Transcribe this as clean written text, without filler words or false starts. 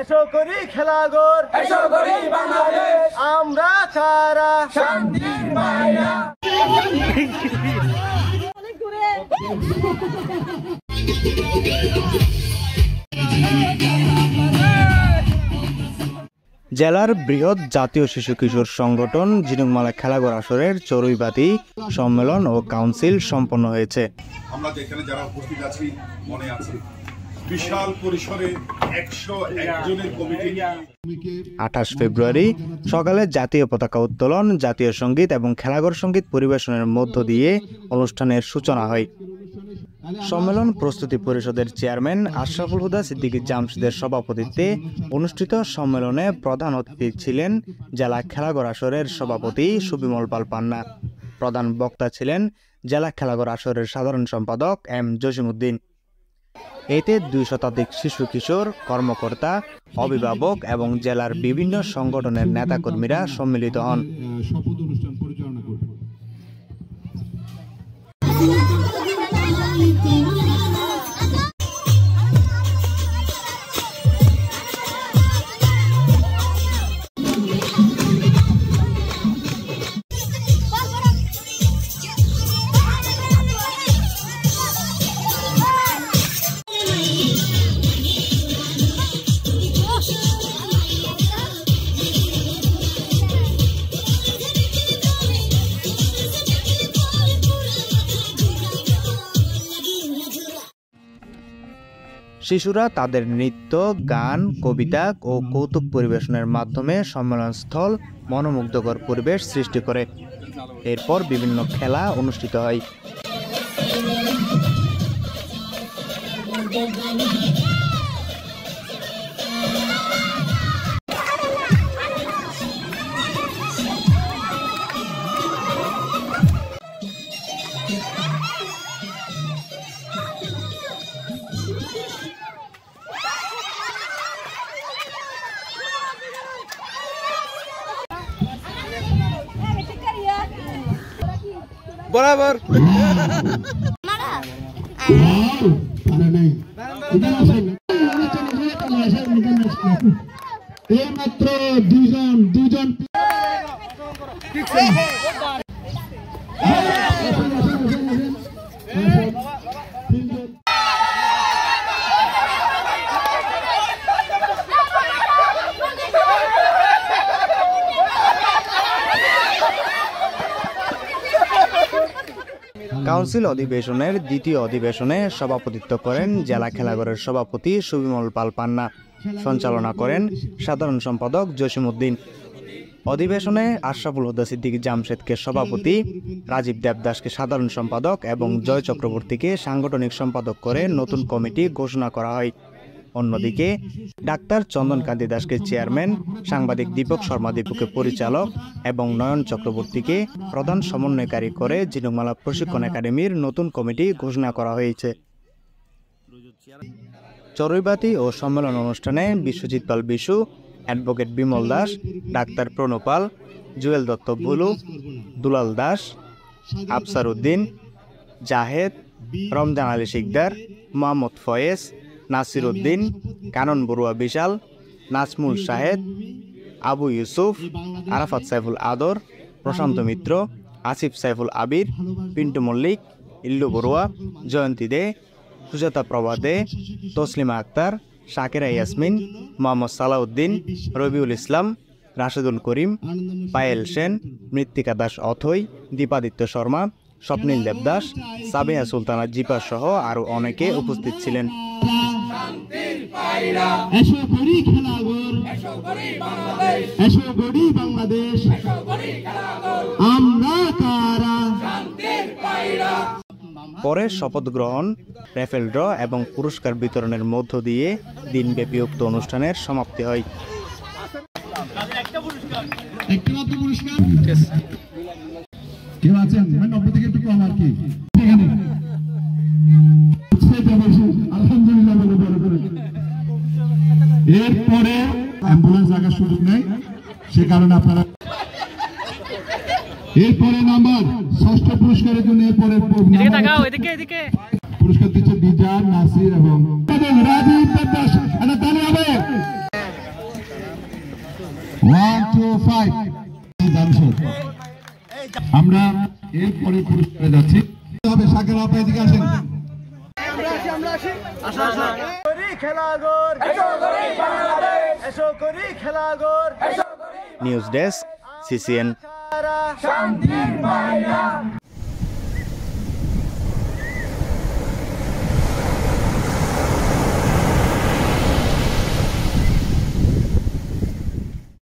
এসো করি খেলাঘর, এসো করি বাংলাদেশ, আমরা ছাড়া শান্তির মায়া। জেলার বৃহৎ জাতীয় শিশু কিশোর সংগঠন ঝিনুকমালা খেলাঘর আসরের চড়ুইবাতি সম্মেলন ও কাউন্সিল সম্পন্ন হয়েছে। আমরা যেখানে যারা উপস্থিত আছি মনে আছে বিশাল পরিসরে 101 জনের কমিটি। 28 ফেব্রুয়ারি সকালে জাতীয় পতাকা উত্তোলন, জাতীয় সঙ্গীত এবং খেলাঘর সঙ্গীত পরিবেশনের মধ্য দিয়ে অনুষ্ঠানের সূচনা হয়। সম্মেলন প্রস্তুতি পরিষদের চেয়ারম্যান আশরাফুল হুদা সিদ্দিকী জামশেদের সভাপতিত্বে অনুষ্ঠিত সম্মেলনে প্রধান অতিথি ছিলেন জেলা খেলাঘর আসরের সভাপতি সুবিমল পাল পান্না। প্রধান বক্তা ছিলেন জেলা খেলাঘর আসরের সাধারণ সম্পাদক এম জসিমউদ্দিন। এতে 2 শতাধিক শিশু কিশোর, কর্মকর্তা, অভিভাবক এবং জেলার বিভিন্ন সংগঠনের নেতাকর্মীরা সম্মিলিত হন। শিশুরা তাদের নৃত্য, গান, কবিতা ও কৌতুক পরিবেশনের মাধ্যমে সম্মেলনস্থল মনোমুগ্ধকর পরিবেশ সৃষ্টি করে। এরপর বিভিন্ন খেলা অনুষ্ঠিত হয়। বরাবর মাত্র দুজন কাউন্সিল অধিবেশনের দ্বিতীয় অধিবেশনে সভাপতিত্ব করেন জেলা খেলাঘরের সভাপতি সুবিমল পাল পান্না। সঞ্চালনা করেন সাধারণ সম্পাদক জসিমউদ্দিন। অধিবেশনে আশরাফুল হুদা সিদ্দিকী জামশেদকে সভাপতি, রাজীব দেবদাসকে সাধারণ সম্পাদক এবং জয় চক্রবর্তীকে সাংগঠনিক সম্পাদক করে নতুন কমিটি ঘোষণা করা হয়। অন্যদিকে ডাক্তার চন্দনকান্তি দাসকে চেয়ারম্যান, সাংবাদিক দীপক শর্মা দীপুকে পরিচালক এবং নয়ন চক্রবর্তীকে প্রধান সমন্বয়কারী করে ঝিনুকমালা প্রশিক্ষণ একাডেমির নতুন কমিটি ঘোষণা করা হয়েছে। চড়ুইবাতি ও সম্মেলন অনুষ্ঠানে বিশ্বজিৎ পাল বিশু, অ্যাডভোকেট বিমল দাস, ডাক্তার প্রণপাল, জুয়েল দত্ত বুলু, দুলাল দাস, আফসার উদ্দিন, জাহেদ, রমজান আলী শিকদার, মোহাম্মদ ফয়েজ, নাসির উদ্দিন, কানন বড়ুয়া বিশাল, নাজমুল শাহেদ, আবু ইউসুফ, আরাফাত সাইফুল আদর, প্রশান্ত মিত্র, আসিফ সাইফুল আবির, পিন্টু মল্লিক, ইল্লু বড়ুয়া, জয়ন্তী দে, সুজাতা প্রভা দে, তসলিমা আক্তার, শাকিরা ইয়াসমিন, মোহাম্মদ সালাউদ্দিন, রবিউল ইসলাম, রাশেদুল করিম, পায়েল সেন, মৃত্তিকা দাস অথৈ, দীপাদিত্য শর্মা, স্বপ্নীল দেবদাস, সাবিহা সুলতানা জিপা সহ আরো অনেকে উপস্থিত ছিলেন। পরে শপথ গ্রহণ, রেফেল ড্র এবং পুরস্কার বিতরণের মধ্য দিয়ে দিনব্যাপী উক্ত অনুষ্ঠানের সমাপ্তি হয়। এরপরে অ্যাম্বুলেন্স রাখার সুযোগ নেই, সে কারণে আপনারা এরপরে নাম্বার 6ষ্ঠ পুরস্কারের জন্য এরপরে পুরস্কার দিচ্ছে বিজান, নাসির এবং রাজীব দেবদাস। 1 2 5 জামশেদ আমরা এরপরে পুরস্কারে যাচ্ছি হবে শাকিল আপনি এদিকে আসেন করি খেলাগর এসো করি বাংলাদেশ এসো করি খেলাগর নিউজ ডেস্ক, CCN। শান্তির মায়া